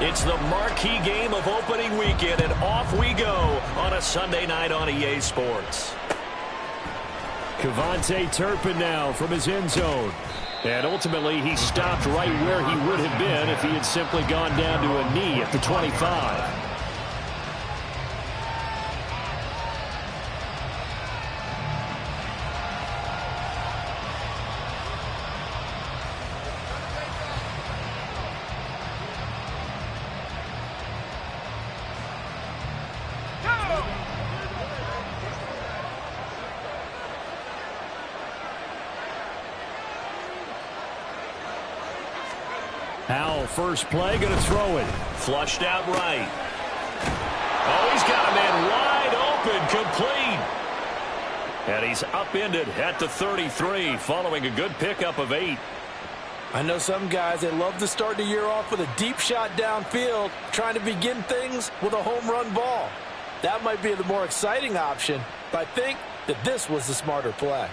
It's the marquee game of opening weekend, and off we go on a Sunday night on EA Sports. Kevontae Turpin now from his end zone. And ultimately, he stopped right where he would have been if he had simply gone down to a knee at the 25. Howell, first play, going to throw it. Flushed out right. Oh, he's got a man wide open, complete. And he's upended at the 33, following a good pickup of 8. I know some guys, they love to start the year off with a deep shot downfield, trying to begin things with a home run ball. That might be the more exciting option, but I think that this was the smarter play.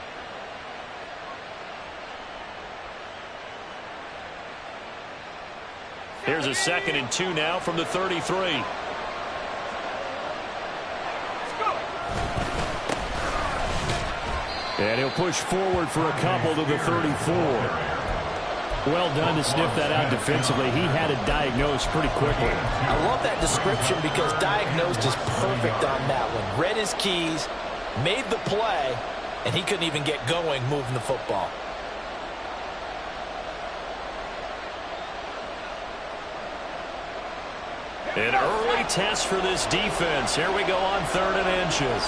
Here's a 2nd and 2 now from the 33. And he'll push forward for a couple to the 34. Well done to sniff that out defensively. He had it diagnosed pretty quickly. I love that description because diagnosed is perfect on that one. Read his keys, made the play, and he couldn't even get going moving the football. An early test for this defense. Here we go on 3rd and inches.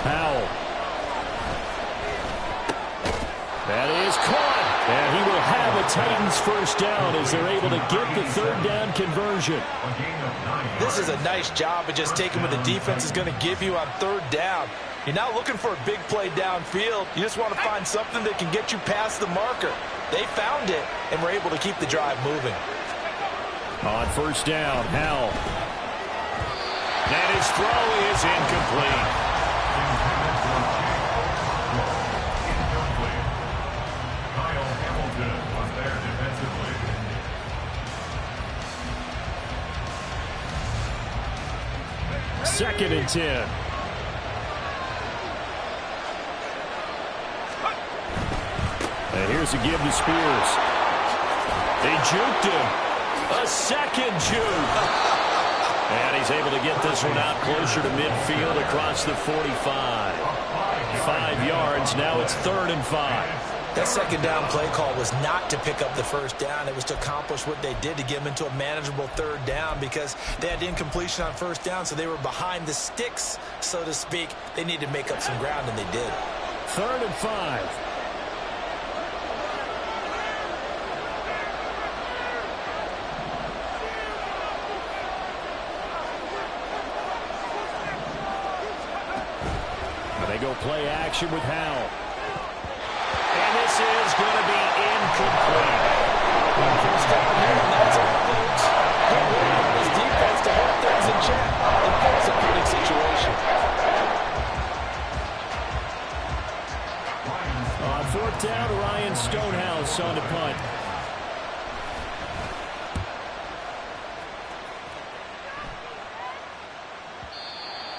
Howell. That is caught. And he will have a Titans first down as they're able to get the 3rd down conversion. This is a nice job of just taking what the defense is going to give you on 3rd down. You're not looking for a big play downfield. You just want to find something that can get you past the marker. They found it and were able to keep the drive moving. On first down, Howell. And his throw is incomplete. Second and 10. And here's a give to Spears. They juked him. A second juke. And he's able to get this one out closer to midfield across the 45. 5 yards. Now it's 3rd and 5. That 2nd down play call was not to pick up the 1st down. It was to accomplish what they did to get them into a manageable 3rd down because they had incompletion on 1st down, so they were behind the sticks, so to speak. They needed to make up some ground, and they did. 3rd and 5. They go play action with Howell. And this is going to be incomplete. First down here, and that's all, folks. Good work on this defense to hold things in check and force a punting situation. On 4th down, Ryan Stonehouse on the punt.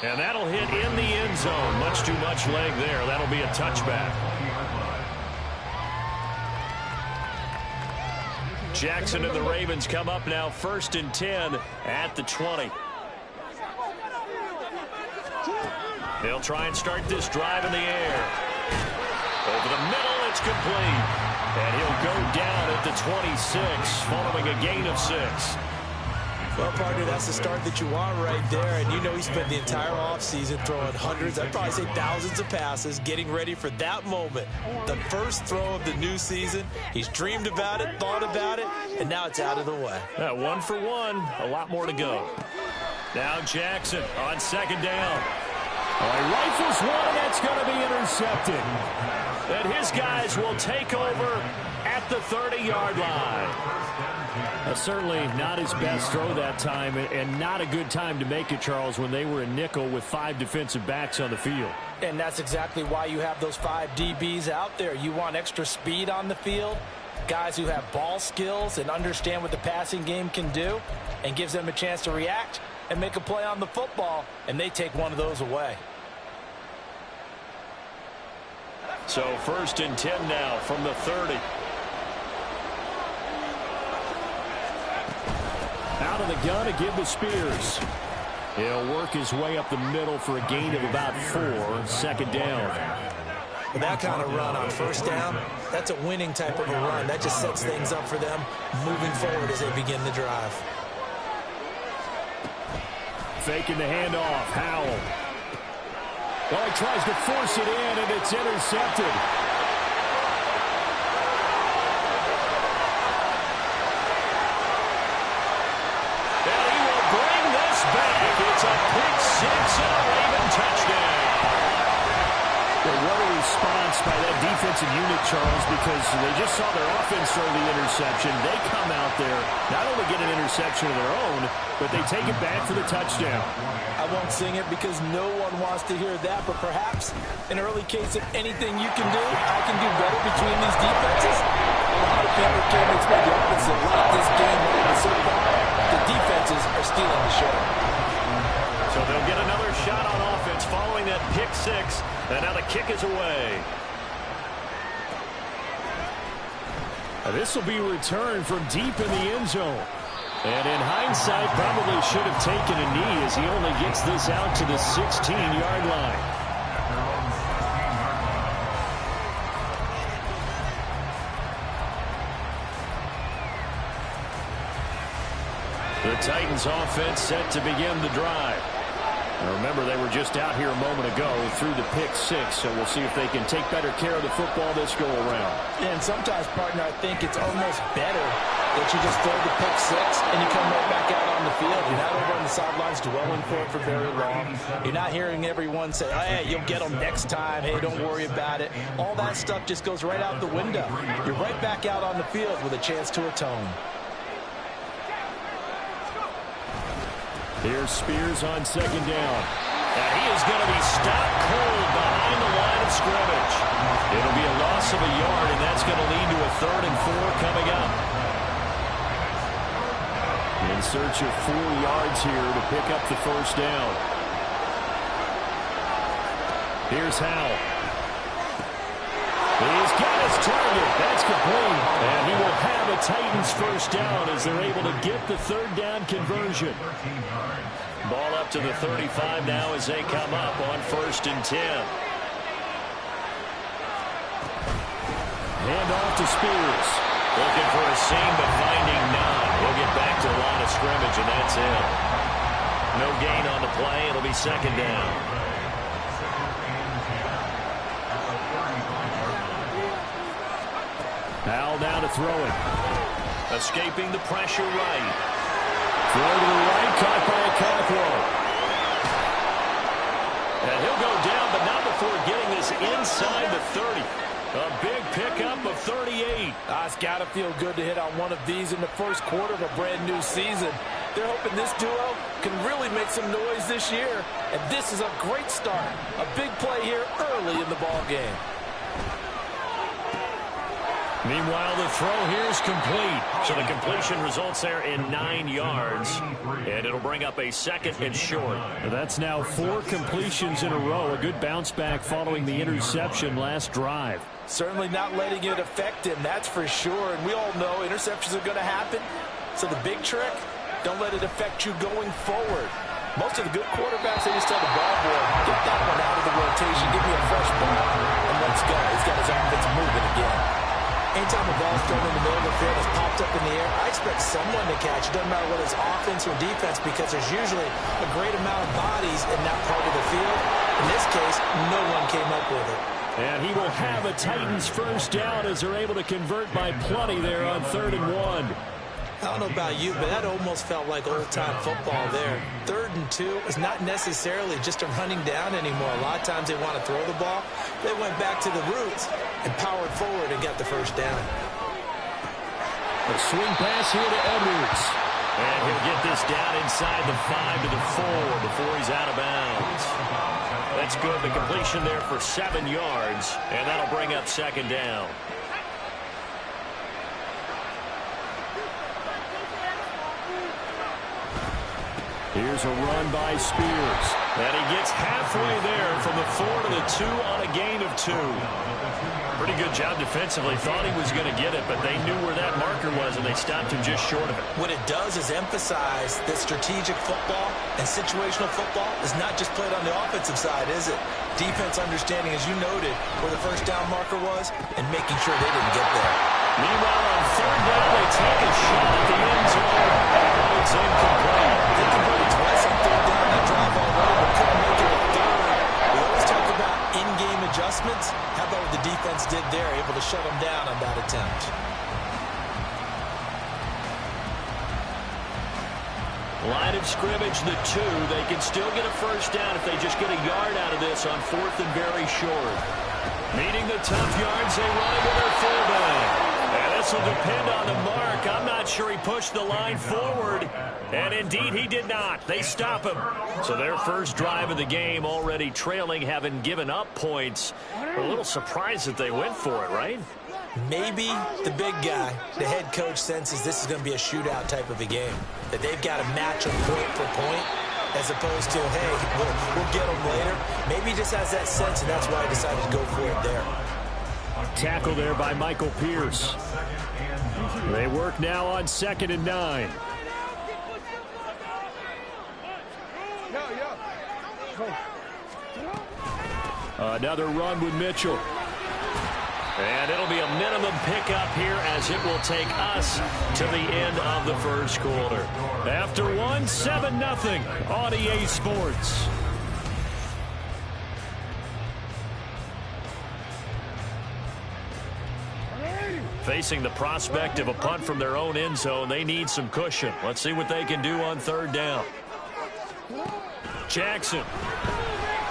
And that'll hit in the end zone. Much too much leg there. That'll be a touchback. Jackson and the Ravens come up now 1st and 10 at the 20. They'll try and start this drive in the air. Over the middle, it's complete. And he'll go down at the 26 following a gain of 6. Well, partner, that's the start that you want right there. And you know he spent the entire offseason throwing hundreds, I'd probably say thousands of passes, getting ready for that moment. The first throw of the new season. He's dreamed about it, thought about it, and now it's out of the way. 1 for 1. A lot more to go. Now Jackson on 2nd down. He rifles one, and that's going to be intercepted. And his guys will take over at the 30-yard line. Certainly not his best throw that time, and not a good time to make it, Charles, when they were in nickel with 5 defensive backs on the field. And that's exactly why you have those 5 DBs out there. You want extra speed on the field. Guys who have ball skills and understand what the passing game can do, and gives them a chance to react and make a play on the football, and they take one of those away. So 1st and 10 now from the 30. Out of the gun to give to Spears. He'll work his way up the middle for a gain of about 4. 2nd down. With that kind of run on 1st down, that's a winning type of a run. That just sets things up for them moving forward as they begin the drive. Faking the handoff. Howell. Oh, he tries to force it in, and it's intercepted. And he will bring this back. It's a pick 6 and a Raven touchdown. Well, what a response by that defensive unit, Charles, because they just saw their offense throw the interception. They come out there, not only get an interception of their own, but they take it back for the touchdown. I won't sing it because no one wants to hear that, but perhaps an early case of anything you can do, I can do better between these defenses. A lot of people can't expect the opposite. Like this game so far, the defenses are stealing the show. So they'll get another shot on offense following that pick 6, and now the kick is away. This will be returned from deep in the end zone. And in hindsight, probably should have taken a knee as he only gets this out to the 16-yard line. The Titans offense set to begin the drive. Now remember, they were just out here a moment ago through the pick 6, so we'll see if they can take better care of the football this go around. And sometimes, partner, I think it's almost better that you just throw the pick 6 and you come right back out on the field. You're not over on the sidelines dwelling for it for very long. You're not hearing everyone say, hey, you'll get them next time. Hey, don't worry about it. All that stuff just goes right out the window. You're right back out on the field with a chance to atone. Here's Spears on 2nd down. And he is going to be stopped cold behind the line of scrimmage. It'll be a loss of a yard, and that's going to lead to a 3rd and 4 coming up. In search of 4 yards here to pick up the 1st down. Here's Howell. He's got his target. That's complete. And he will have a Titans 1st down as they're able to get the 3rd down conversion. Ball up to the 35 now as they come up on 1st and 10. Hand off to Spears. Looking for a seam, but finding none. He'll get back to the line of scrimmage, and that's it. No gain on the play. It'll be 2nd down. Howell down to throw it. Escaping the pressure right. Throw to the right, caught by Okonkwo. And he'll go down, but not before getting this inside the 30. A big pickup of 38. It's got to feel good to hit on one of these in the 1st quarter of a brand new season. They're hoping this duo can really make some noise this year. And this is a great start. A big play here early in the ball game. Meanwhile, the throw here is complete. So the completion results there in 9 yards. And it'll bring up a 2nd and short. That's now 4 completions in a row. A good bounce back following the interception last drive. Certainly not letting it affect him, that's for sure. And we all know interceptions are going to happen. So the big trick, don't let it affect you going forward. Most of the good quarterbacks, they just tell the ball boy, get that one out of the rotation, give me a fresh ball, and let's go. He's got his offense moving again. Anytime a ball's thrown in the middle of the field, it's popped up in the air, I expect someone to catch. It doesn't matter whether it's offense or defense, because there's usually a great amount of bodies in that part of the field. In this case, no one came up with it. And he will have a Titans 1st down as they're able to convert by plenty there on 3rd and 1. I don't know about you, but that almost felt like old-time football there. 3rd and 2 is not necessarily just a running down anymore. A lot of times they want to throw the ball. They went back to the roots and powered forward and got the 1st down. A swing pass here to Edwards. And he'll get this down inside the 5 to the 4 before he's out of bounds. That's good. The completion there for 7 yards, and that'll bring up 2nd down. Here's a run by Spears. And he gets halfway there from the 4 to the 2 on a gain of 2. Pretty good job defensively. Thought he was going to get it, but they knew where that marker was, and they stopped him just short of it. What it does is emphasize that strategic football and situational football is not just played on the offensive side, is it? Defense understanding, as you noted, where the first down marker was and making sure they didn't get there. Meanwhile, on third down, they take a shot at the end zone, and it's incomplete. They converted twice on third down. That drive already, but couldn't make it a third. We always talk about in-game adjustments. How about what the defense did there, able to shut them down on that attempt? Line of scrimmage, the 2. They can still get a first down if they just get a yard out of this on 4th and very short. Needing the tough yards, they run it with their fullback. And this will depend on the mark. I'm not sure he pushed the line forward. And indeed, he did not. They stop him. So their first drive of the game already trailing, having given up points. We're a little surprised that they went for it, right? Maybe the big guy, the head coach, senses this is going to be a shootout type of a game. That they've got to match them point for point, as opposed to, hey, we'll get them later. Maybe he just has that sense, and that's why he decided to go for it there. Tackle there by Michael Pierce. They work now on 2nd and 9. Another run with Mitchell. And it'll be a minimum pickup here as it will take us to the end of the first quarter. After 1, 7-0 on EA Sports. Facing the prospect of a punt from their own end zone, they need some cushion. Let's see what they can do on third down. Jackson.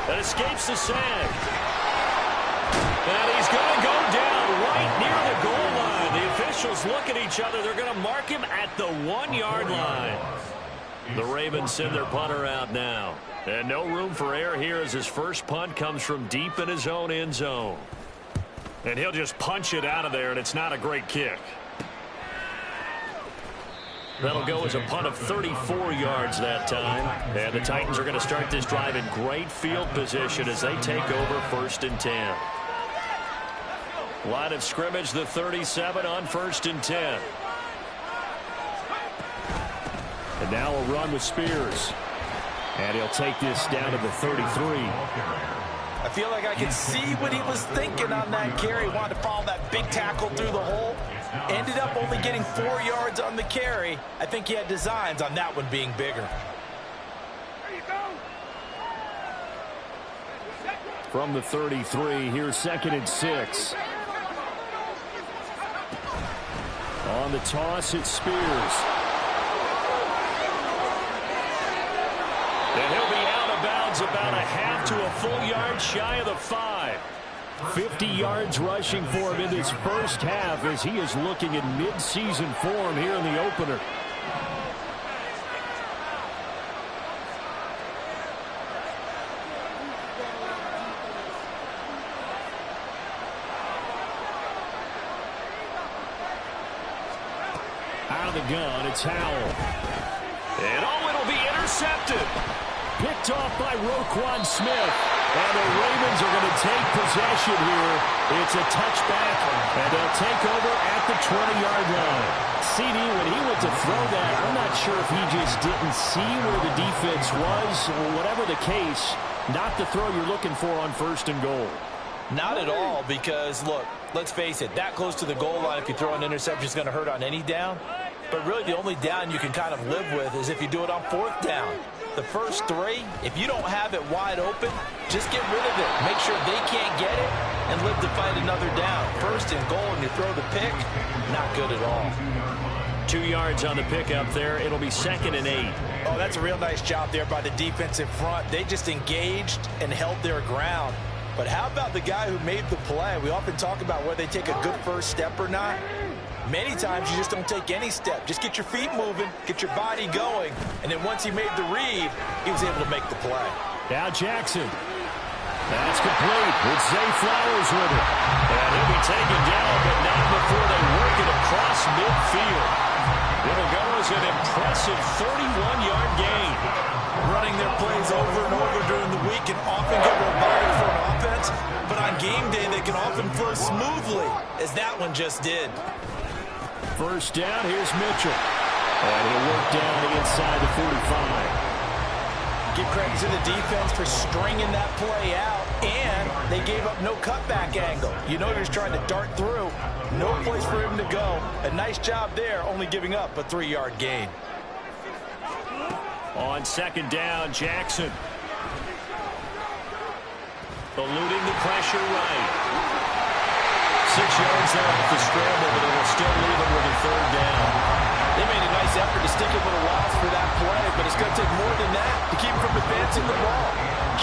That escapes the sag. And he's going to go down right near the goal line. The officials look at each other. They're going to mark him at the 1-yard line. The Ravens send their punter out now. And no room for error here as his first punt comes from deep in his own end zone. And he'll just punch it out of there, and it's not a great kick. That'll go as a punt of 34 yards that time. And the Titans are going to start this drive in great field position as they take over 1st and 10. Line of scrimmage, the 37 on 1st and 10. And now a run with Spears. And he'll take this down to the 33. I feel like I can see what he was thinking on that carry. Wanted to follow that big tackle through the hole. Ended up only getting 4 yards on the carry. I think he had designs on that one being bigger. From the 33, here's 2nd and 6. On the toss, it's Spears. And he'll be out of bounds about a half to a full yard shy of the 5. 50 yards rushing for him in his first half as he is looking in mid-season form here in the opener. Out of the gun, it's Howell. And it'll be intercepted. Picked off by wk1 Smith. And the Ravens are going to take possession here. It's a touchback, and they'll take over at the 20-yard line. CD, when he went to throw that, I'm not sure if he just didn't see where the defense was, or whatever the case, not the throw you're looking for on 1st and goal. Not at all, because, look, let's face it, that close to the goal line, if you throw an interception, is going to hurt on any down. But really the only down you can kind of live with is if you do it on 4th down. The first 3, if you don't have it wide open, just get rid of it. Make sure they can't get it and live to fight another down. 1st and goal, and you throw the pick, not good at all. 2 yards on the pickup there. It'll be 2nd and 8. Oh, that's a real nice job there by the defensive front. They just engaged and held their ground. But how about the guy who made the play? We often talk about whether they take a good first step or not. Many times you just don't take any step. Just get your feet moving, get your body going, and then once he made the read, he was able to make the play. Now Jackson. That's complete. It's Zay Flowers with it. And he'll be taken down, but not before they work it across midfield. It'll go as an impressive 31-yard gain. plays over and over during the week can often get robotic for an offense, but on game day they can often flow smoothly, as that one just did. First down, here's Mitchell. And he'll work down inside the 45. Give credit to the defense for stringing that play out, and they gave up no cutback angle. You know you're just trying to dart through. No place for him to go. A nice job there, only giving up a 3-yard gain. On second down, Jackson. Eluding the pressure right. 6 yards there off the scramble, but it will still leave him with a third down. They made a nice effort to stick him with a loss for that play, but it's going to take more than that to keep him from advancing the ball.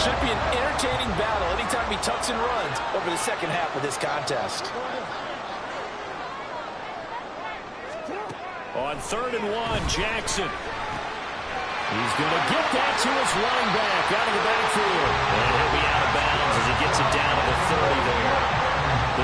Should be an entertaining battle anytime he tucks and runs over the second half of this contest. On 3rd and 1, Jackson. He's going to get that to his running back out of the backfield. And he'll be out of bounds as he gets it down to the 30 there.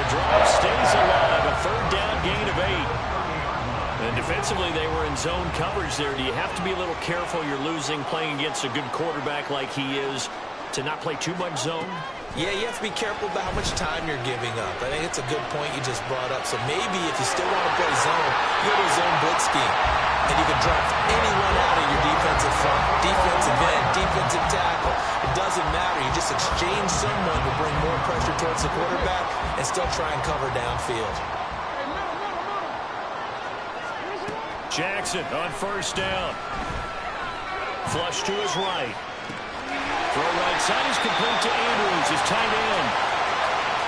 The drive stays alive, a 3rd down gain of 8. And defensively, they were in zone coverage there. Do you have to be a little careful? You're losing, playing against a good quarterback like he is, to not play too much zone? Yeah, you have to be careful about how much time you're giving up. I think it's a good point you just brought up. So maybe if you still want to play zone, you go to a zone blitz scheme. And you can draft anyone out of your defensive front, defensive end, defensive tackle. It doesn't matter. You just exchange someone to bring more pressure towards the quarterback and still try and cover downfield. Jackson on first down. Flush to his right. Throw right side is complete to Andrews, his tight end.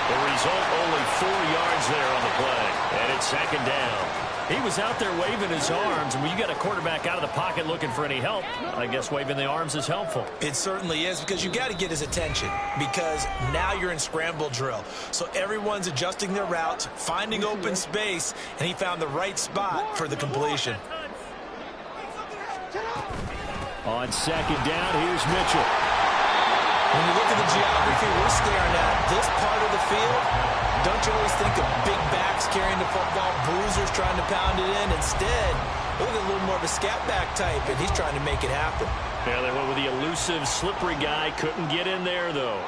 The result, only 4 yards there on the play. And it's 2nd down. He was out there waving his arms, and when you got a quarterback out of the pocket looking for any help, I guess waving the arms is helpful. It certainly is, because you got to get his attention, because now you're in scramble drill. So everyone's adjusting their routes, finding open space, and he found the right spot for the completion. On 2nd down, here's Mitchell. When you look at the geography we're staring at, this part of the field, don't you always think of big backs carrying the football, bruisers trying to pound it in? Instead, look at a little more of a scat back type, and he's trying to make it happen. Yeah, they went with the elusive, slippery guy. Couldn't get in there, though.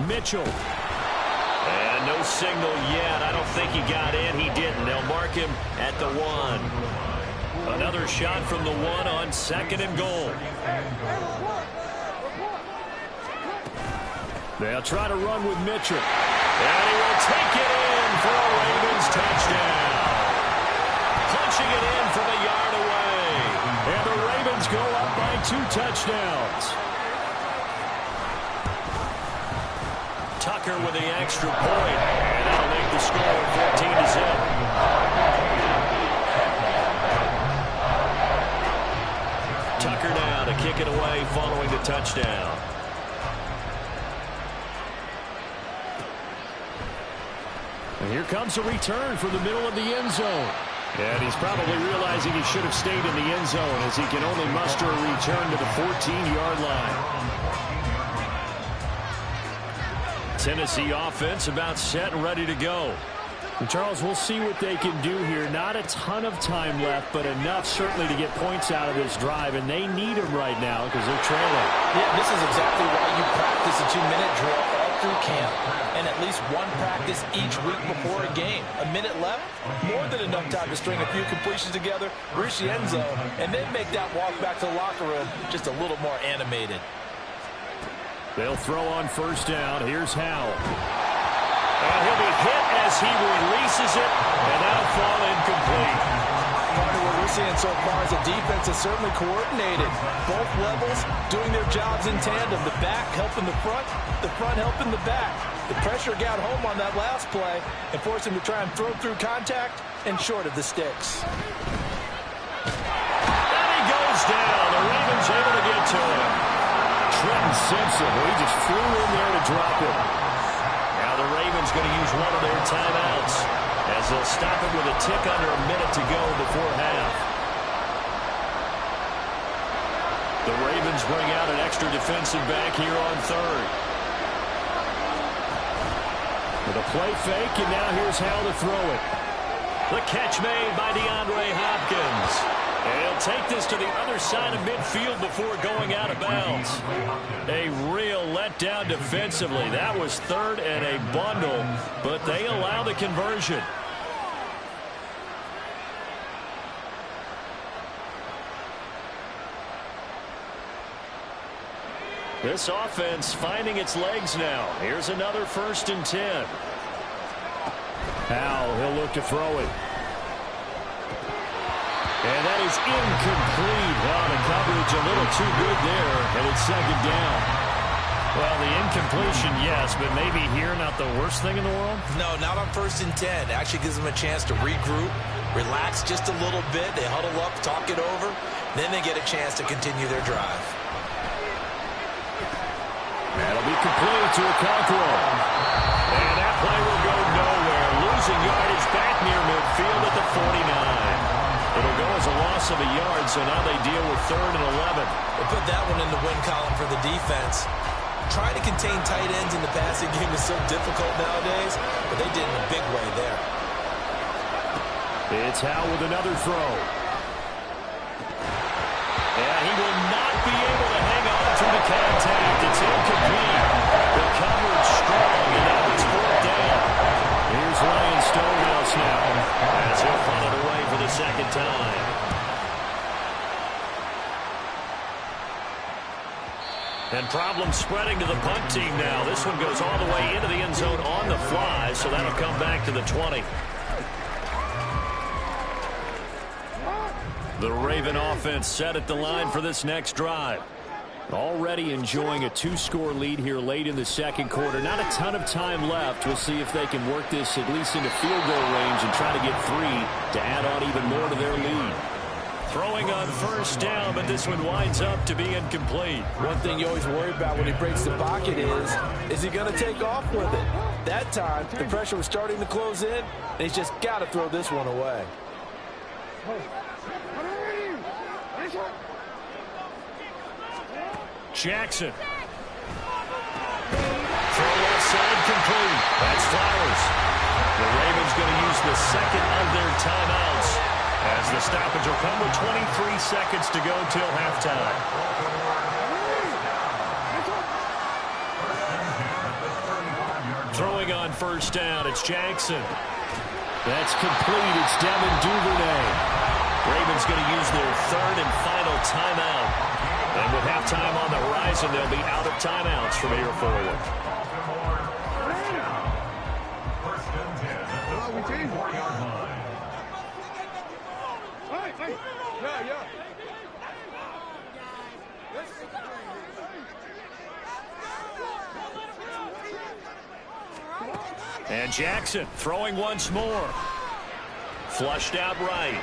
Mitchell. And no signal yet. I don't think he got in. He didn't. They'll mark him at the 1. Another shot from the 1 on 2nd and goal. They'll try to run with Mitchell. And he will take it in for a Ravens touchdown. Punching it in from a yard away. And the Ravens go up by 2 touchdowns. Tucker with the extra point. And that'll make the score 14-0. Tucker now to kick it away following the touchdown. And here comes a return from the middle of the end zone. And he's probably realizing he should have stayed in the end zone, as he can only muster a return to the 14-yard line. Tennessee offense about set and ready to go. And Charles, we'll see what they can do here. Not a ton of time left, but enough certainly to get points out of this drive, and they need them right now because they're trailing. Yeah, this is exactly why you practice a 2-minute drill all through camp, and at least one practice each week before a game. A minute left, more than enough time to string a few completions together, reach the end zone, and then make that walk back to the locker room just a little more animated. They'll throw on first down. Here's Howell. And he'll be hit as he releases it, and that'll fall incomplete. Part of what we're seeing so far is the defense is certainly coordinated. Both levels doing their jobs in tandem. The back helping the front helping the back. The pressure got home on that last play and forced him to try and throw through contact and short of the sticks. And he goes down. The Ravens able to get to him. Trenton Simpson, he just flew in there to drop it. Now the Ravens going to use one of their timeouts as they'll stop it with a tick under a minute to go before half. The Ravens bring out an extra defensive back here on 3rd. With a play fake, and now here's how to throw it. The catch made by DeAndre Hopkins. And he'll take this to the other side of midfield before going out of bounds. A real letdown defensively. That was third and a bundle, but they allow the conversion. This offense finding its legs now. Here's another 1st and 10. Powell, he'll look to throw it. And that is incomplete. Wow, the coverage a little too good there, and it's 2nd down. Well, the incompletion, yes, but maybe here not the worst thing in the world? No, not on 1st and 10. Actually gives them a chance to regroup, relax just a little bit. They huddle up, talk it over. Then they get a chance to continue their drive. That'll be complete to Okonkwo. And that play will go nowhere. Losing yardage back near midfield at the 49. It'll go as a loss of a yard, so now they deal with 3rd and 11. They put that one in the win column for the defense. Trying to contain tight ends in the passing game is so difficult nowadays, but they did in a big way there. It's Howe with another throw. Yeah, he will not be able to hang on to the contact. It's incomplete. The coverage strong, and now it's 4th down. Here's Ryan Stonehouse now, as he'll punt it away for the 2nd time. And problems spreading to the punt team now. This one goes all the way into the end zone on the fly, so that'll come back to the 20. The Raven offense set at the line for this next drive. Already enjoying a 2-score lead here late in the 2nd quarter. Not a ton of time left. We'll see if they can work this at least into field goal range and try to get 3 to add on even more to their lead. Throwing on 1st down, but this one winds up to be incomplete. One thing you always worry about when he breaks the pocket is he going to take off with it? That time, the pressure was starting to close in, and he's just got to throw this one away. Jackson. Throw left side complete. That's Flowers. The Ravens going to use the 2nd of their timeouts as the stoppage will come with 23 seconds to go till halftime. Throwing on 1st down, it's Jackson. That's complete. It's Devin Duvernay. Ravens going to use their 3rd and final timeout. And with halftime on the horizon, they'll be out of timeouts from here forward. And Jackson throwing once more. Flushed out right.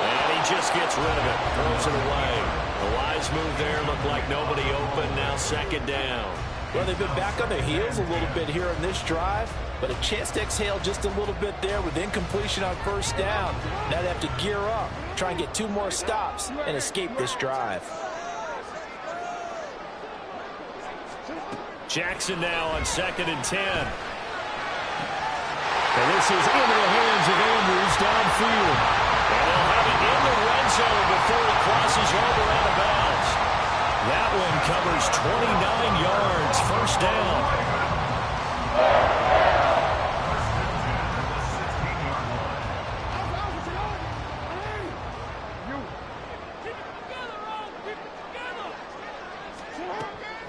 And he just gets rid of it. Throws it away. A wise move there. Looked like nobody open. Now 2nd down. Well, they've been back on their heels a little bit here on this drive, but a chance to exhale just a little bit there with incompletion on 1st down. Now they have to gear up, try and get 2 more stops, and escape this drive. Jackson now on 2nd and 10. And this is into the hands of Andrews downfield. And they'll have it in the red zone before he crosses over out of bounds. That one covers 29 yards. 1st down.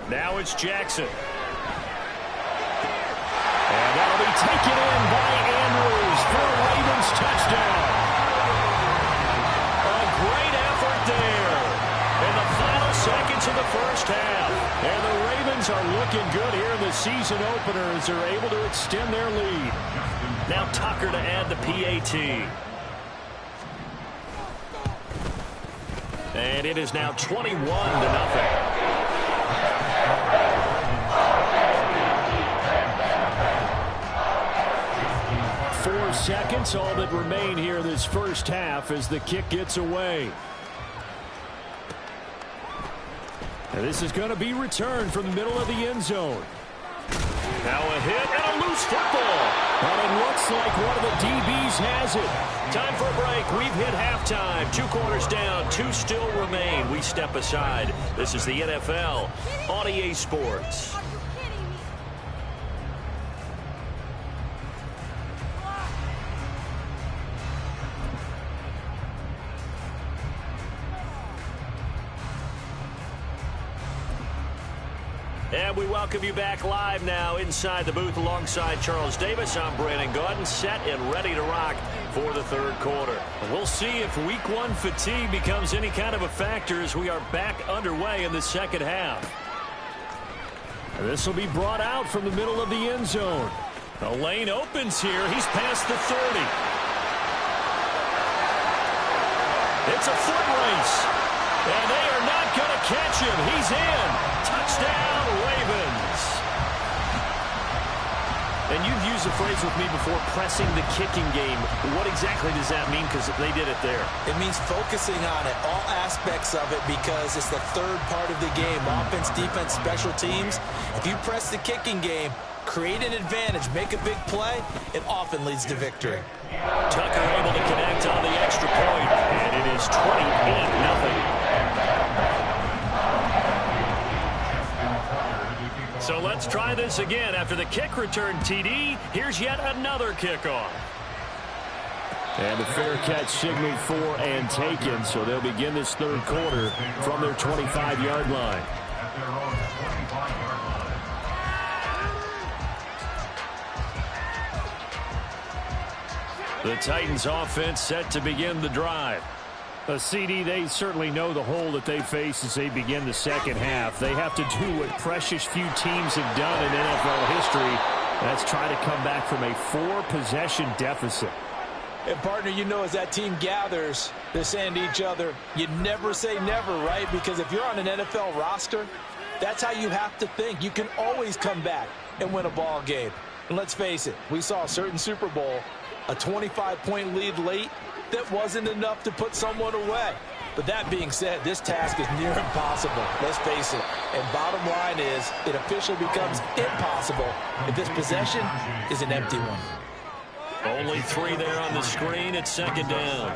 Now it's Jackson. And that'll be taken in by Andrews for a Ravens touchdown. Great effort there in the final seconds of the 1st half. And the Ravens are looking good here in the season opener as they're able to extend their lead. Now Tucker to add the PAT. And it is now 21-0. 4 seconds, all that remain here this 1st half as the kick gets away. And this is going to be returned from the middle of the end zone. Now a hit and a loose football. But it looks like one of the DBs Breeze has it. Time for a break. We've hit halftime. 2 quarters down, 2 still remain. We step aside. This is the NFL on EA Sports. And we welcome you back live now inside the booth alongside Charles Davis. I'm Brandon Gaudin, set and ready to rock for the third quarter. We'll see if week 1 fatigue becomes any kind of a factor as we are back underway in the second half. And this will be brought out from the middle of the end zone. The lane opens here. He's past the 30. It's a foot race. And they are not going to catch him. He's in. Touchdown, Ravens. And you've used the phrase with me before, pressing the kicking game. What exactly does that mean? Because they did it there. It means focusing on it, all aspects of it, because it's the third part of the game. Offense, defense, special teams. If you press the kicking game, create an advantage, make a big play, it often leads to victory. Tucker able to connect on the extra point, and it is 28-0. So let's try this again. After the kick return TD, here's yet another kickoff. And the fair catch signaled for and taken, so they'll begin this third quarter from their 25-yard line. The Titans offense set to begin the drive. A CD, they certainly know the hole that they face as they begin the second half. They have to do what precious few teams have done in NFL history. That's try to come back from a 4-possession deficit. And, partner, you know, as that team gathers, they're saying to each other, you never say never, right? Because if you're on an NFL roster, that's how you have to think. You can always come back and win a ball game. And let's face it, we saw a certain Super Bowl, a 25-point lead late, that wasn't enough to put someone away. But that being said, this task is near impossible. Let's face it. And bottom line is, it officially becomes impossible if this possession is an empty one. Only 3 there on the screen. It's second down.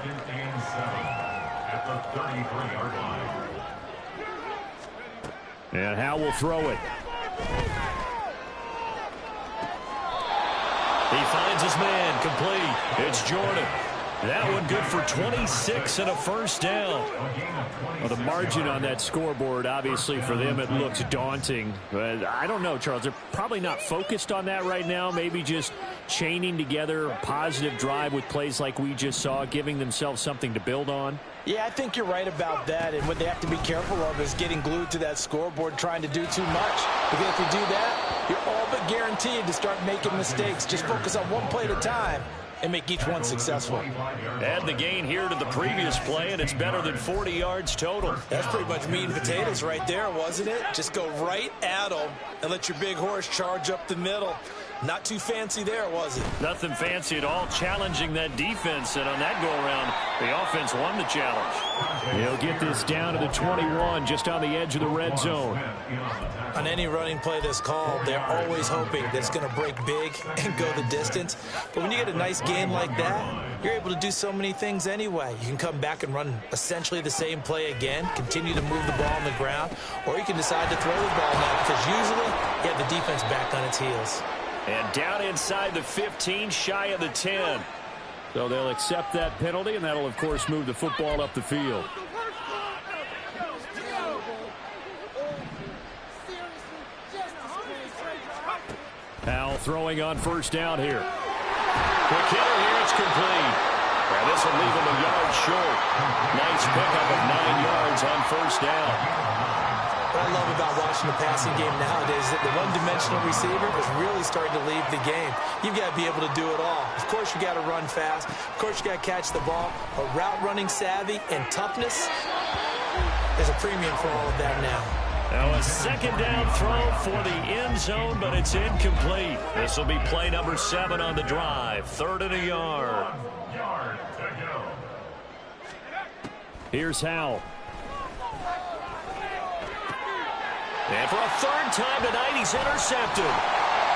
And Howe will throw it. He finds his man, complete. It's Jordan. That one good for 26 and a first down. Well, the margin on that scoreboard, obviously for them, it looks daunting. But I don't know, Charles. They're probably not focused on that right now. Maybe just chaining together a positive drive with plays like we just saw, giving themselves something to build on. Yeah, I think you're right about that. And what they have to be careful of is getting glued to that scoreboard trying to do too much. Because if you do that, you're all but guaranteed to start making mistakes. Just focus on one play at a time and make each one successful. Add the gain here to the previous play, and it's better than 40 yards total. That's pretty much meat and potatoes right there, wasn't it? Just go right at them and let your big horse charge up the middle. Not too fancy there, was it? Nothing fancy at all, challenging that defense, and on that go-around, the offense won the challenge. He'll get this down to the 21, just on the edge of the red zone. On any running play that's called, they're always hoping that it's going to break big and go the distance. But when you get a nice gain like that, you're able to do so many things anyway. You can come back and run essentially the same play again, continue to move the ball on the ground, or you can decide to throw the ball now because usually you have the defense back on its heels. And down inside the 15, shy of the 10. So they'll accept that penalty, and that'll, of course, move the football up the field. Powell throwing on first down here. Quick hitter here, it's complete. And this will leave him a yard short. Nice pickup of 9 yards on first down. What I love about watching the passing game nowadays is that the one-dimensional receiver is really starting to leave the game. You've got to be able to do it all. Of course, you got to run fast. Of course, you got to catch the ball. But route running savvy and toughness, there's a premium for all of that now. Now a second down throw for the end zone, but it's incomplete. This will be play number 7 on the drive. 3rd and a yard. Here's Howell. And for a 3rd time tonight, he's intercepted.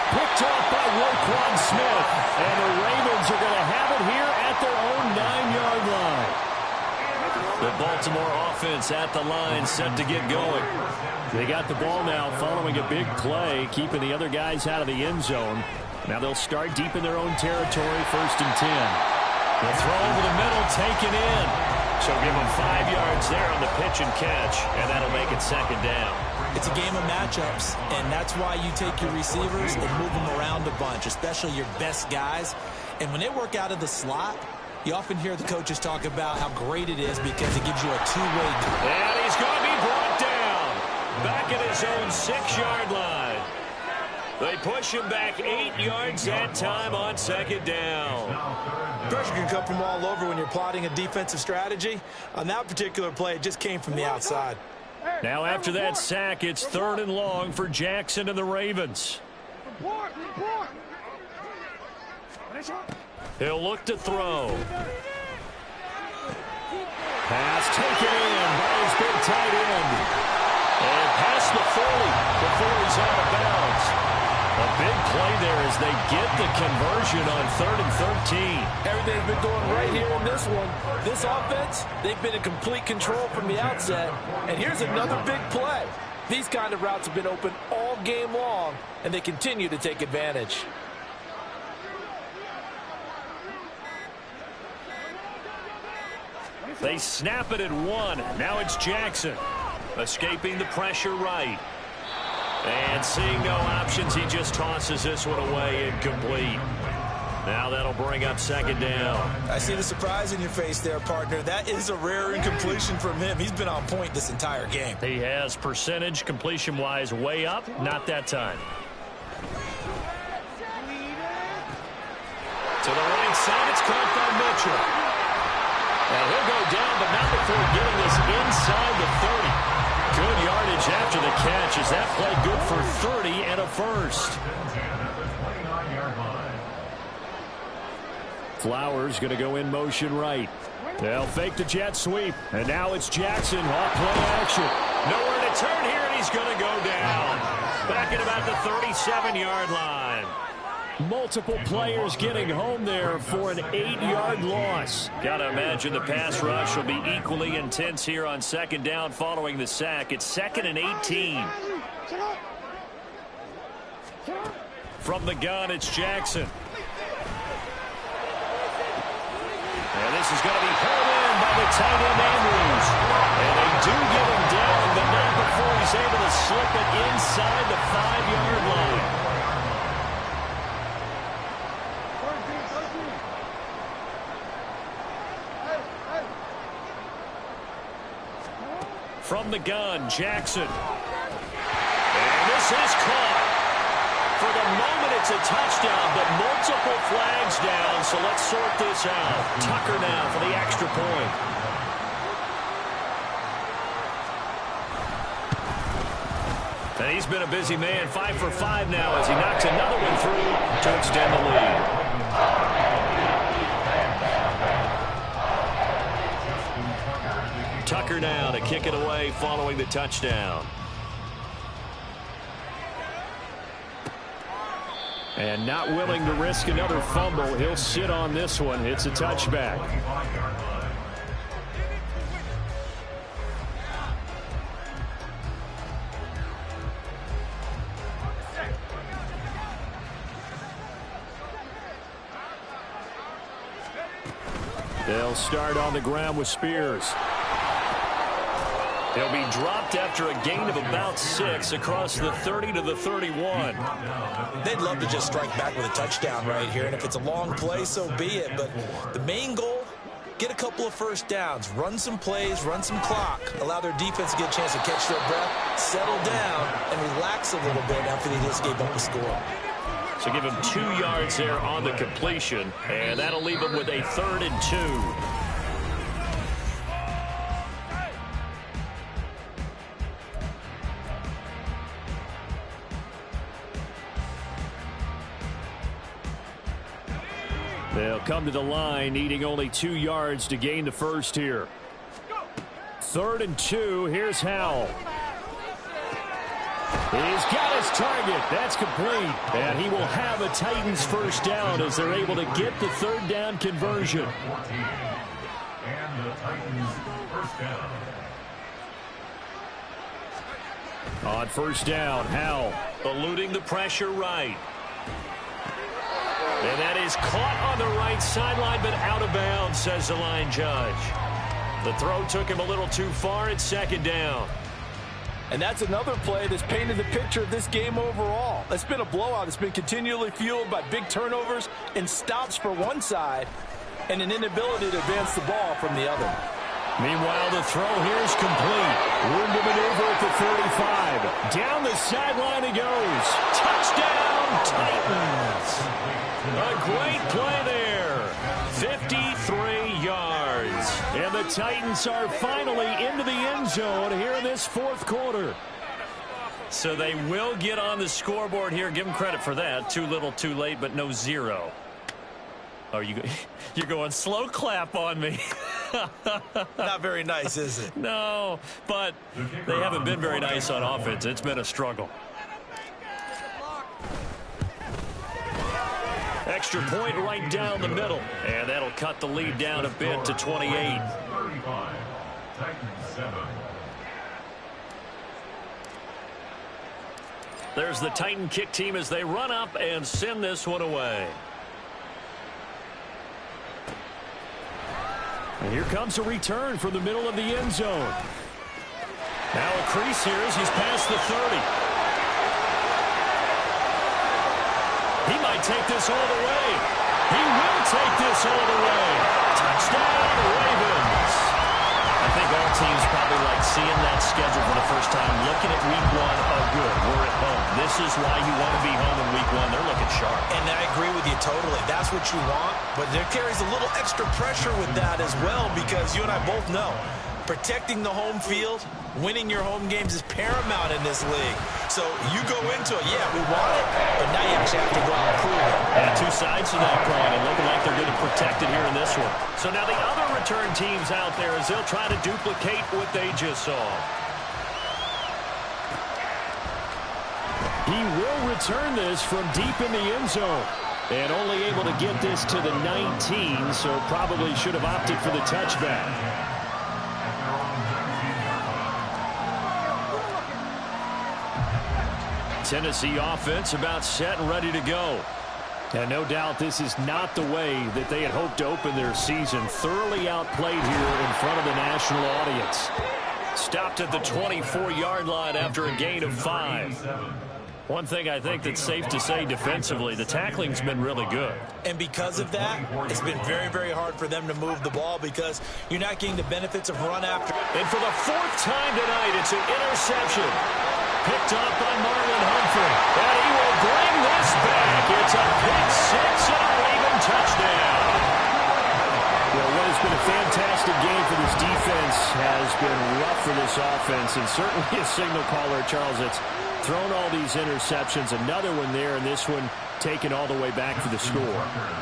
Picked off by wk1 Smith. And the Ravens are going to have it here Baltimore offense at the line, set to get going. They got the ball now following a big play, keeping the other guys out of the end zone. Now they'll start deep in their own territory, 1st and 10. The throw over the middle, taken in. So give them 5 yards there on the pitch and catch, and that'll make it 2nd down. It's a game of matchups, and that's why you take your receivers and move them around a bunch, especially your best guys. And when they work out of the slot, you often hear the coaches talk about how great it is because it gives you a two-way. And he's going to be brought down back at his own 6-yard line. They push him back 8 yards that time on 2nd down. Pressure can come from all over when you're plotting a defensive strategy. On that particular play, it just came from the outside. Now after that sack, it's 3rd and long for Jackson and the Ravens. He'll look to throw. Pass taken in by his big tight end. And past the 40 before he's out of bounds. A big play there as they get the conversion on 3rd and 13. Everything's been going right here in this one. This offense, they've been in complete control from the outset. And here's another big play. These kind of routes have been open all game long, and they continue to take advantage. They snap it at 1. Now it's Jackson. Escaping the pressure right. And seeing no options, he just tosses this one away, incomplete. Now that'll bring up 2nd down. I see the surprise in your face there, partner. That is a rare incompletion from him. He's been on point this entire game. He has percentage completion-wise way up. Not that time. To the right side, it's caught by Mitchell. And he'll go down, but not before getting this inside the 30. Good yardage after the catch. Is that play good for 30 and a first? Flowers going to go in motion right. They'll fake the jet sweep. And now it's Jackson off play action. Nowhere to turn here, and he's going to go down. Back at about the 37-yard line. Multiple players getting home there for an 8-yard loss. Gotta imagine the pass rush will be equally intense here on 2nd down following the sack. It's 2nd and 18. From the gun, it's Jackson. And this is going to be held in by the tight end Andrews. And they do get him down, but not before he's able to slip it inside the 5-yard line. From the gun, Jackson. And this is caught. For the moment, it's a touchdown, but multiple flags down, so let's sort this out. Tucker now for the extra point. And he's been a busy man, 5 for 5 now as he knocks another one through to extend the lead. Tucker now to kick it away following the touchdown. And not willing to risk another fumble. He'll sit on this one. It's a touchback. They'll start on the ground with Spears. He'll be dropped after a gain of about 6 across the 30 to the 31. They'd love to just strike back with a touchdown right here, and if it's a long play, so be it. But the main goal, get a couple of first downs, run some plays, run some clock, allow their defense to get a chance to catch their breath, settle down, and relax a little bit after they just gave up a score. So give him 2 yards there on the completion, and that'll leave him with a 3rd and 2. They'll come to the line, needing only 2 yards to gain the first here. 3rd and 2. Here's Howell. He's got his target. That's complete. And he will have a Titans first down as they're able to get the 3rd down conversion. And the Titans first down. On first down, Howell. Eluding the pressure right. And that is caught on the right sideline, but out of bounds, says the line judge. The throw took him a little too far. It's second down. And that's another play that's painted the picture of this game overall. It's been a blowout. It's been continually fueled by big turnovers and stops for one side and an inability to advance the ball from the other. Meanwhile, the throw here is complete. Room to maneuver at the 35. Down the sideline he goes. Touchdown, Titans. A great play there. 53 yards. And the Titans are finally into the end zone here in this fourth quarter. So they will get on the scoreboard here. Give them credit for that. Too little, too late, but no zero. Oh, you're going slow clap on me. Not very nice, is it? No, but they haven't been very nice on offense. It's been a struggle. Extra point right down the middle. And that'll cut the lead down a bit to 28. 35. Titans 7. There's the Titan kick team as they run up and send this one away. And here comes a return from the middle of the end zone. Now a crease here as he's past the 30. He might take this all the way. He will take this all the way. Touchdown, Ravens. I think all teams probably like seeing that schedule for the first time, looking at week one. Oh, good, we're at home. This is why you want to be home in week one. They're looking sharp. And I agree with you totally. That's what you want, but there carries a little extra pressure with that as well because you and I both know protecting the home field, winning your home games is paramount in this league. So you go into it, yeah, we want it, but now you actually have to go out and prove it. And two sides to that coin, and looking like they're going to protect it here in this one. So now the other return teams out there as they'll try to duplicate what they just saw. He will return this from deep in the end zone. And only able to get this to the 19, so probably should have opted for the touchback. Tennessee offense about set and ready to go. And no doubt this is not the way that they had hoped to open their season. Thoroughly outplayed here in front of the national audience. Stopped at the 24-yard line after a gain of 5. One thing I think that's safe to say defensively, the tackling's been really good. And because of that, it's been very, very hard for them to move the ball because you're not getting the benefits of run after. And for the fourth time tonight, it's an interception. Picked up by Marlon Humphrey. And he will bring this back. It's a pick six and a Raven touchdown. Well, what has been a fantastic game for this defense has been rough for this offense. And certainly a signal caller, Charles, that's thrown all these interceptions. Another one there, and this one taken all the way back for the score.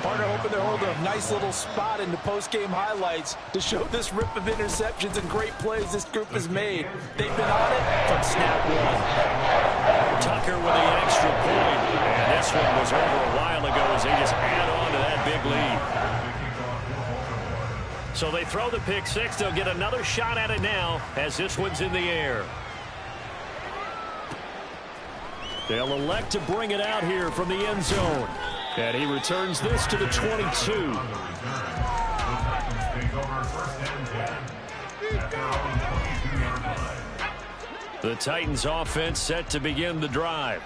Partner hoping they're holding a nice little spot in the post-game highlights to show this rip of interceptions and great plays this group has made. They've been on it from snap one. Tucker with the extra point. And this one was over a while ago as they just add on to that big lead. So they throw the pick six. They'll get another shot at it now as this one's in the air. They'll elect to bring it out here from the end zone. And he returns this to the 22. The Titans offense set to begin the drive.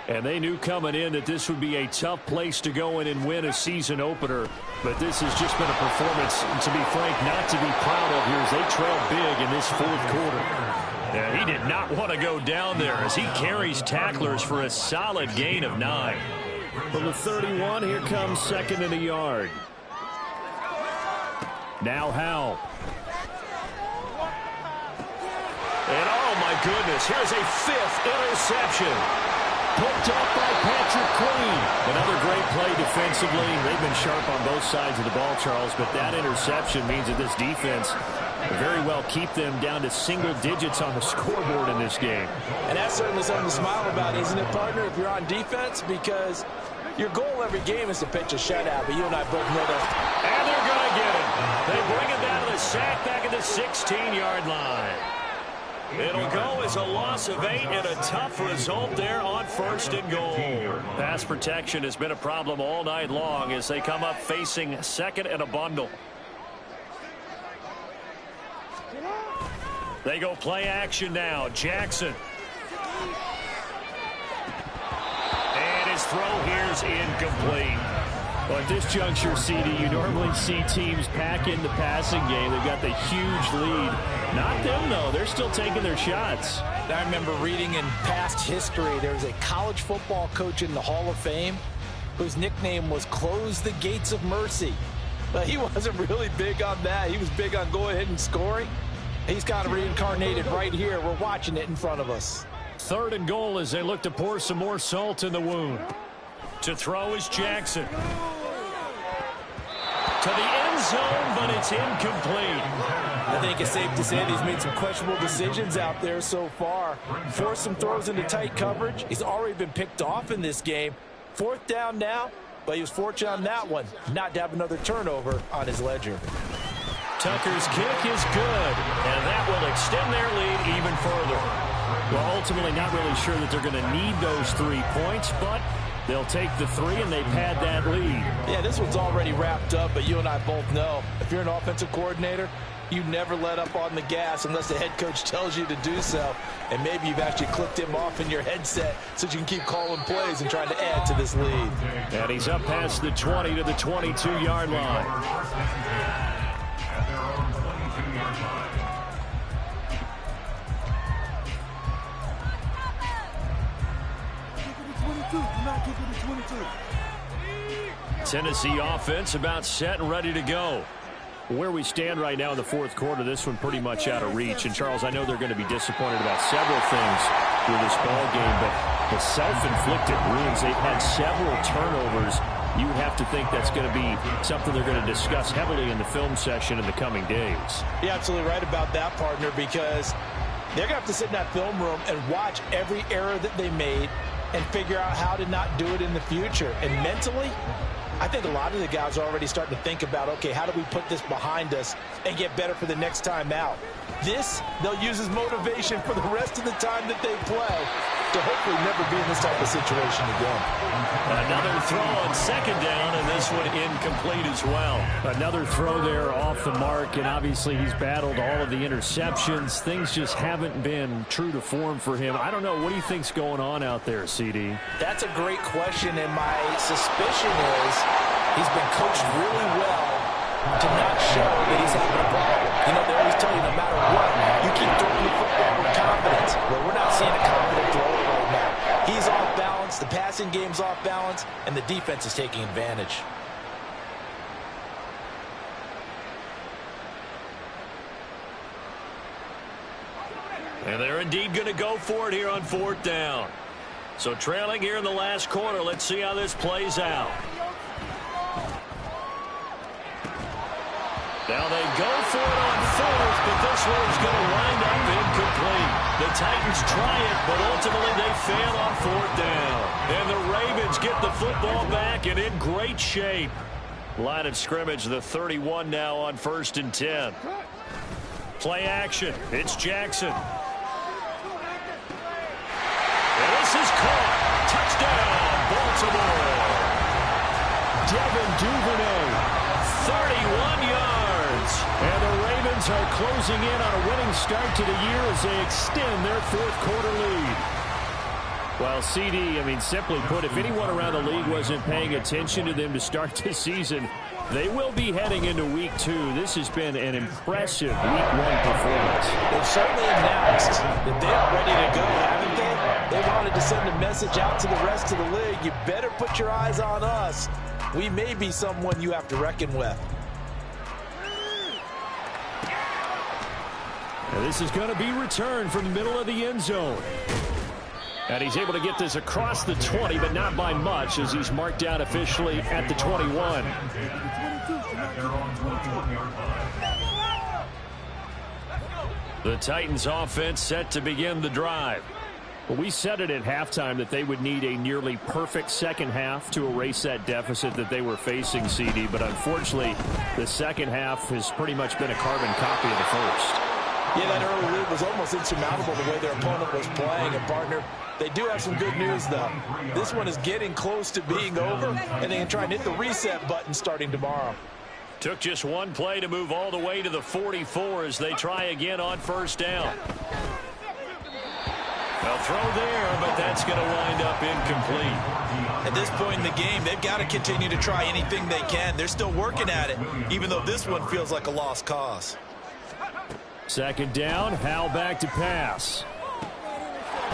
And they knew coming in that this would be a tough place to go in and win a season opener. But this has just been a performance, to be frank, not to be proud of here as they trail big in this fourth quarter. Yeah, he did not want to go down there as he carries tacklers for a solid gain of 9. From the 31, here comes second and a yard. Now Howell. And oh my goodness, here's a 5th interception. Picked up by Patrick Queen. Another great play defensively. They've been sharp on both sides of the ball, Charles, but that interception means that this defense very well keep them down to single digits on the scoreboard in this game. And that's certainly something to smile about, isn't it, partner, if you're on defense? Because your goal every game is to pitch a shutout, but you and I both know that. And they're going to get it. They bring it down to the the 16-yard line. It'll go as a loss of 8 and a tough result there on 1st and goal. Pass protection has been a problem all night long as they come up facing 2nd and a bundle. They go play action now. Jackson. And his throw here's incomplete. Well, at this juncture, CD, you normally see teams pack in the passing game. They've got the huge lead. Not them, though. They're still taking their shots. I remember reading in past history, there was a college football coach in the Hall of Fame whose nickname was Close the Gates of Mercy. But he wasn't really big on that. He was big on going ahead and scoring. He's got it reincarnated right here. We're watching it in front of us. 3rd and goal as they look to pour some more salt in the wound. To throw is Jackson. To the end zone, but it's incomplete. I think it's safe to say that he's made some questionable decisions out there so far. Forced some throws into tight coverage. He's already been picked off in this game. 4th down now, but he was fortunate on that one not to have another turnover on his ledger. Tucker's kick is good, and that will extend their lead even further. Well, ultimately not really sure that they're going to need those 3 points, but they'll take the 3 and they pad that lead. Yeah, this one's already wrapped up, but you and I both know if you're an offensive coordinator, you never let up on the gas unless the head coach tells you to do so. And maybe you've actually clicked him off in your headset so you can keep calling plays and trying to add to this lead. And he's up past the 20 to the 22-yard line. Tennessee offense about set and ready to go. Where we stand right now in the 4th quarter, this one pretty much out of reach. And, Charles, I know they're going to be disappointed about several things with this ball game, but the self-inflicted wounds, they've had several turnovers. You would have to think that's going to be something they're going to discuss heavily in the film session in the coming days. You're absolutely right about that, partner, because they're going to have to sit in that film room and watch every error that they made and figure out how to not do it in the future. And mentally, I think a lot of the guys are already starting to think about, okay, how do we put this behind us and get better for the next time out? This, they'll use as motivation for the rest of the time that they play to hopefully never be in this type of situation again. Another throw on 2nd down, and this one incomplete as well. Another throw there off the mark, and obviously he's battled all of the interceptions. Things just haven't been true to form for him. I don't know. What do you think's going on out there, CD? That's a great question, and my suspicion is he's been coached really well to not show that he's having a problem. You know, they always tell you no matter what, you keep throwing the football with confidence. Well, we're not seeing a confident thrower right now. He's off balance, the passing game's off balance, and the defense is taking advantage. And they're indeed going to go for it here on 4th down. So trailing here in the last quarter, let's see how this plays out. Now they go for it on 4th, but this one's going to wind up incomplete. The Titans try it, but ultimately they fail on 4th down. And the Ravens get the football back and in great shape. Line of scrimmage, the 31 now on 1st and 10. Play action. It's Jackson. And this is caught. Touchdown, Baltimore. Devin Duvernay. 31 yards. And the Ravens are closing in on a winning start to the year as they extend their 4th quarter lead. Well, CD, I mean, simply put, if anyone around the league wasn't paying attention to them to start the season, they will be heading into Week 2. This has been an impressive Week 1 performance. They've certainly announced that they are ready to go, haven't they? They wanted to send a message out to the rest of the league. You better put your eyes on us. We may be someone you have to reckon with. And this is going to be returned from the middle of the end zone. And he's able to get this across the 20, but not by much, as he's marked out officially at the 21. The Titans offense set to begin the drive. Well, we said it at halftime that they would need a nearly perfect second half to erase that deficit that they were facing, CD. But unfortunately, the second half has pretty much been a carbon copy of the first. Yeah, that early lead was almost insurmountable the way their opponent was playing. And, partner, they do have some good news, though. This one is getting close to being over, and they can try and hit the reset button starting tomorrow. Took just one play to move all the way to the 44 as they try again on first down. A throw there, but that's going to wind up incomplete. At this point in the game, they've got to continue to try anything they can. They're still working at it, even though this one feels like a lost cause. Second down, Howell back to pass.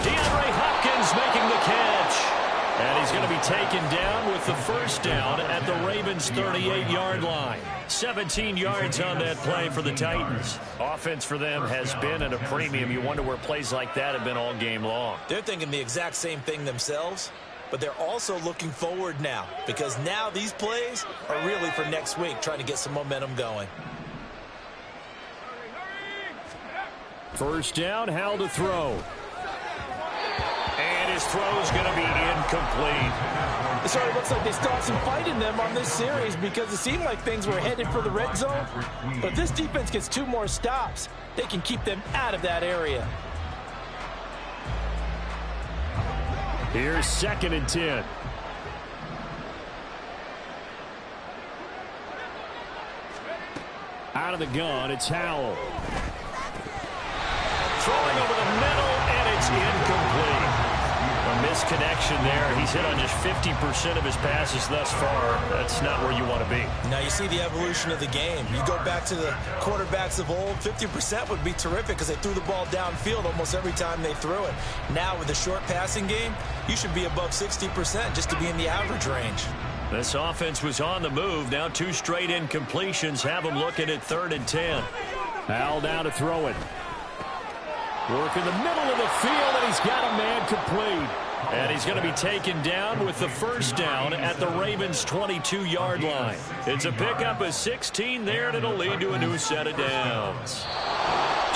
DeAndre Hopkins making the catch. And he's going to be taken down with the first down at the Ravens' 38-yard line. 17 yards on that play for the Titans. Offense for them has been at a premium. You wonder where plays like that have been all game long. They're thinking the exact same thing themselves, but they're also looking forward now, because now these plays are really for next week, trying to get some momentum going. First down, Howell to throw. And his throw is going to be incomplete. It sort of looks like they still have some fight in them on this series, because it seemed like things were headed for the red zone. But if this defense gets 2 more stops, they can keep them out of that area. Here's 2nd and 10. Out of the gun, it's Howell. Throwing over the middle, and it's incomplete. A misconnection there. He's hit on just 50% of his passes thus far. That's not where you want to be. Now you see the evolution of the game. You go back to the quarterbacks of old, 50% would be terrific because they threw the ball downfield almost every time they threw it. Now with the short passing game, you should be above 60% just to be in the average range. This offense was on the move. Now 2 straight incompletions have them looking at 3rd and 10. Howell down to throw it. Work in the middle of the field, and he's got a man complete. And he's going to be taken down with the first down at the Ravens' 22-yard line. It's a pickup of 16 there, and it'll lead to a new set of downs.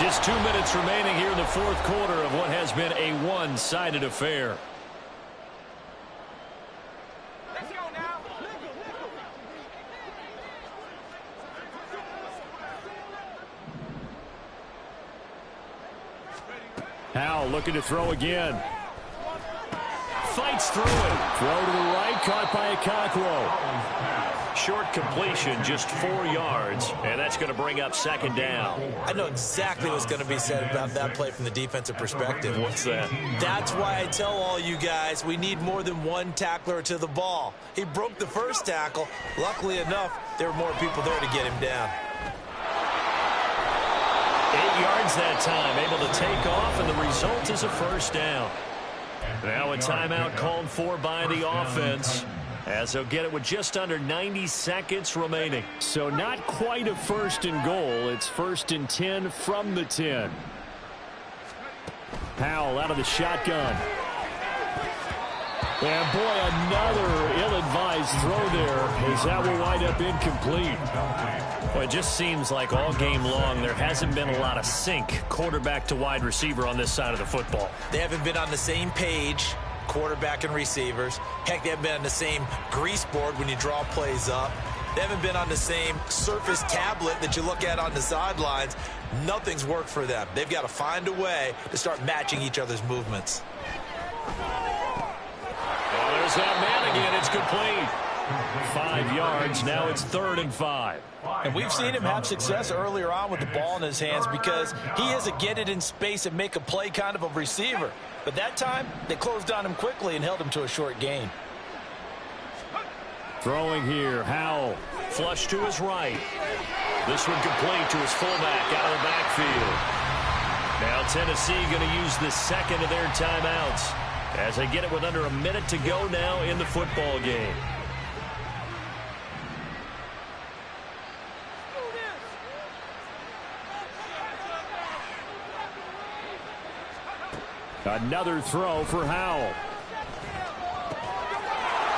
Just 2 minutes remaining here in the 4th quarter of what has been a one-sided affair. Howell looking to throw again. Fights through it. Throw to the right, caught by Okakwo. Short completion, just 4 yards, and that's going to bring up 2nd down. I know exactly what's going to be said about that play from the defensive perspective. What's that? That's why I tell all you guys we need more than one tackler to the ball. He broke the first tackle. Luckily enough, there were more people there to get him down. 8 yards that time, able to take off, and the result is a first down. Now a timeout called for by the offense, as they'll get it with just under 90 seconds remaining. So not quite a 1st and goal. It's 1st and 10 from the 10. Howell out of the shotgun. And boy, another ill-advised throw there, as that will wind up incomplete. Well, it just seems like all game long there hasn't been a lot of sync quarterback to wide receiver on this side of the football. They haven't been on the same page, quarterback and receivers. Heck, they haven't been on the same grease board when you draw plays up. They haven't been on the same surface tablet that you look at on the sidelines. Nothing's worked for them. They've got to find a way to start matching each other's movements. Well, there's that man again. It's complete. 5 yards. Now it's 3rd and 5. And we've seen him have success earlier on with the ball in his hands because he is a get it in space and make a play kind of a receiver. But that time, they closed on him quickly and held him to a short gain. Throwing here, Howell. Flush to his right. This one complete to his fullback out of the backfield. Now Tennessee going to use the second of their timeouts as they get it with under a minute to go now in the football game. Another throw for Howell.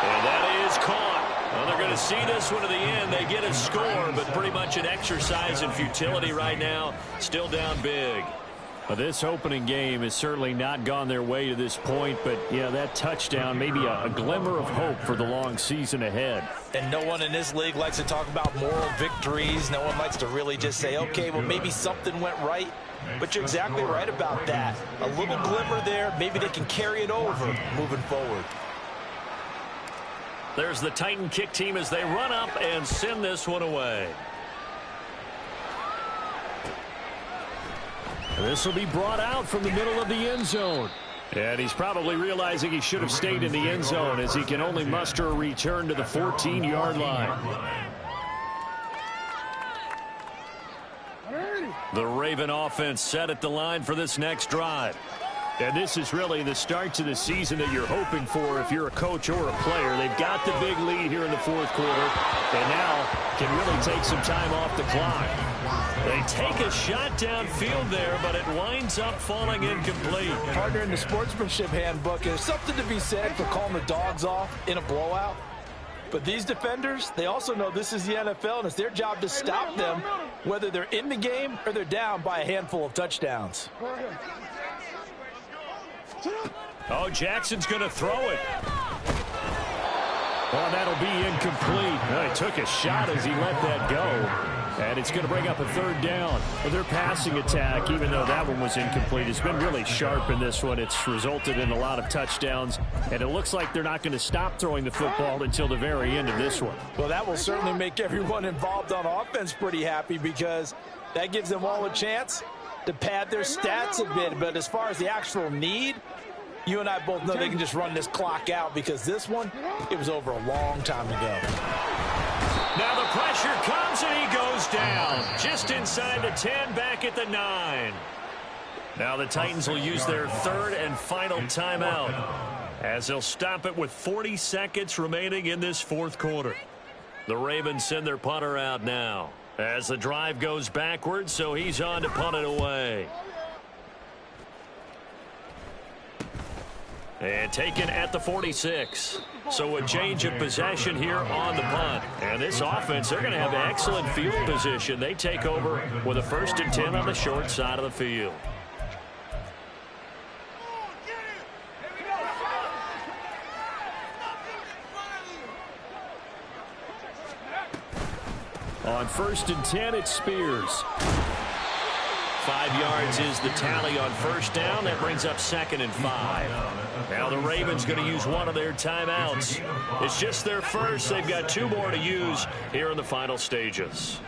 And that is caught. Well, they're going to see this one to the end. They get a score, but pretty much an exercise in futility right now. Still down big. Well, this opening game has certainly not gone their way to this point, but, yeah, that touchdown, maybe a glimmer of hope for the long season ahead. And no one in this league likes to talk about moral victories. No one likes to really just say, okay, well, maybe something went right. But you're exactly right about that. A little glimmer there. Maybe they can carry it over moving forward. There's the Titan kick team as they run up and send this one away. This will be brought out from the middle of the end zone. And he's probably realizing he should have stayed in the end zone as he can only muster a return to the 14-yard line. The Raven offense set at the line for this next drive. And this is really the start to the season that you're hoping for if you're a coach or a player. They've got the big lead here in the fourth quarter and now can really take some time off the clock. They take a shot downfield there, but it winds up falling incomplete. Partner, in the sportsmanship handbook, there's something to be said for calling the dogs off in a blowout. But these defenders, they also know this is the NFL, and it's their job to stop them, whether they're in the game or they're down by a handful of touchdowns. Oh, Jackson's going to throw it. Oh, that'll be incomplete. Well, he took a shot as he let that go. And it's going to bring up a third down. Well, their passing attack, even though that one was incomplete, has been really sharp in this one. It's resulted in a lot of touchdowns. And it looks like they're not going to stop throwing the football until the very end of this one. Well, that will certainly make everyone involved on offense pretty happy because that gives them all a chance to pad their stats a bit. But as far as the actual need, you and I both know they can just run this clock out because this one, it was over a long time ago. Now the pressure comes and he goes down. Just inside the 10, back at the 9. Now the Titans will use their third and final timeout as they'll stop it with 40 seconds remaining in this fourth quarter. The Ravens send their punter out now as the drive goes backwards, so he's on to punt it away. And taken at the 46. So a change of possession here on the punt. And this offense, they're going to have excellent field position. They take over with a 1st and 10 on the short side of the field. On 1st and 10, it's Spears. 5 yards is the tally on first down. That brings up 2nd and 5. Now the Ravens going to use one of their timeouts. It's just their first. They've got 2 more to use here in the final stages.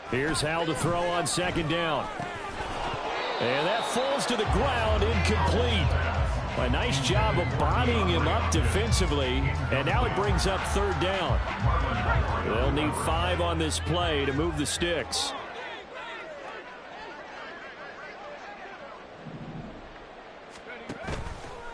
Here's Hal to throw on 2nd down. And that falls to the ground, incomplete. A nice job of bodying him up defensively. And now it brings up 3rd down. They'll need 5 on this play to move the sticks.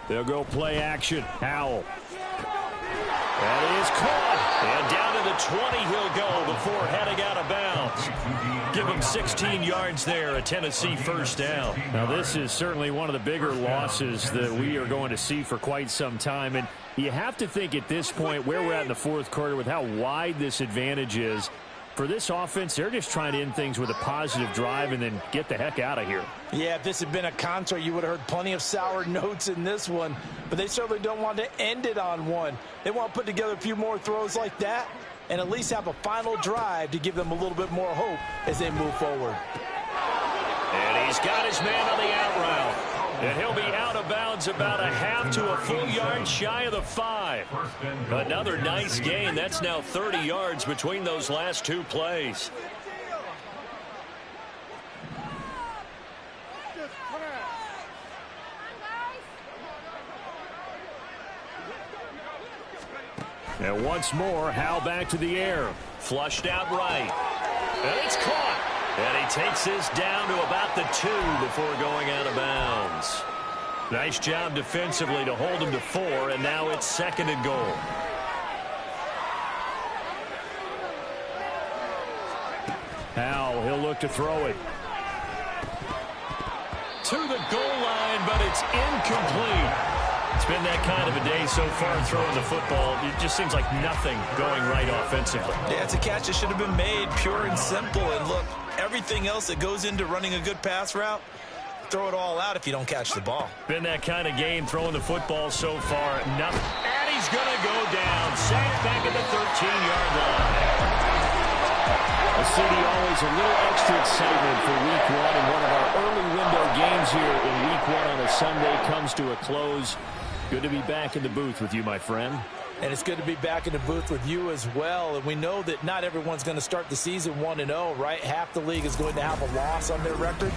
They'll go play action. Howell. That is caught. And down to the 20 he'll go before heading out of bounds. Give him 16 yards there, a Tennessee 1st down. Now this is certainly one of the bigger losses that we are going to see for quite some time. And you have to think at this point where we're at in the fourth quarter with how wide this advantage is. For this offense, they're just trying to end things with a positive drive and then get the heck out of here. Yeah, if this had been a concert, you would have heard plenty of sour notes in this one. But they certainly don't want to end it on one. They want to put together a few more throws like that and at least have a final drive to give them a little bit more hope as they move forward. And he's got his man on the out route. And he'll be out of bounds about a half to a full yard shy of the 5. Another nice gain. That's now 30 yards between those last 2 plays. And once more, Hal back to the air. Flushed out right. And it's caught. And he takes this down to about the 2 before going out of bounds. Nice job defensively to hold him to 4, and now it's 2nd and goal. Hal, he'll look to throw it. To the goal line, but it's incomplete. It's been that kind of a day so far throwing the football. It just seems like nothing going right offensively. Yeah, it's a catch that should have been made, pure and simple. And look, everything else that goes into running a good pass route, throw it all out if you don't catch the ball. Been that kind of game throwing the football so far. Nothing. And he's going to go down. Sacked back at the 13-yard line. CD, always a little extra excitement for Week 1, and one of our early window games here in Week 1 on a Sunday comes to a close. Good to be back in the booth with you, my friend. And it's good to be back in the booth with you as well. And we know that not everyone's going to start the season 1-0, right? Half the league is going to have a loss on their record,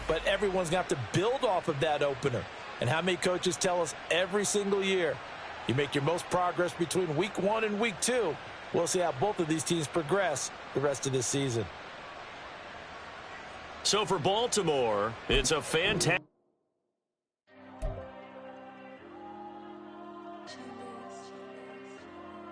but everyone's going to have to build off of that opener. And how many coaches tell us every single year, you make your most progress between Week 1 and Week 2. We'll see how both of these teams progress the rest of this season. So for Baltimore, it's a fantastic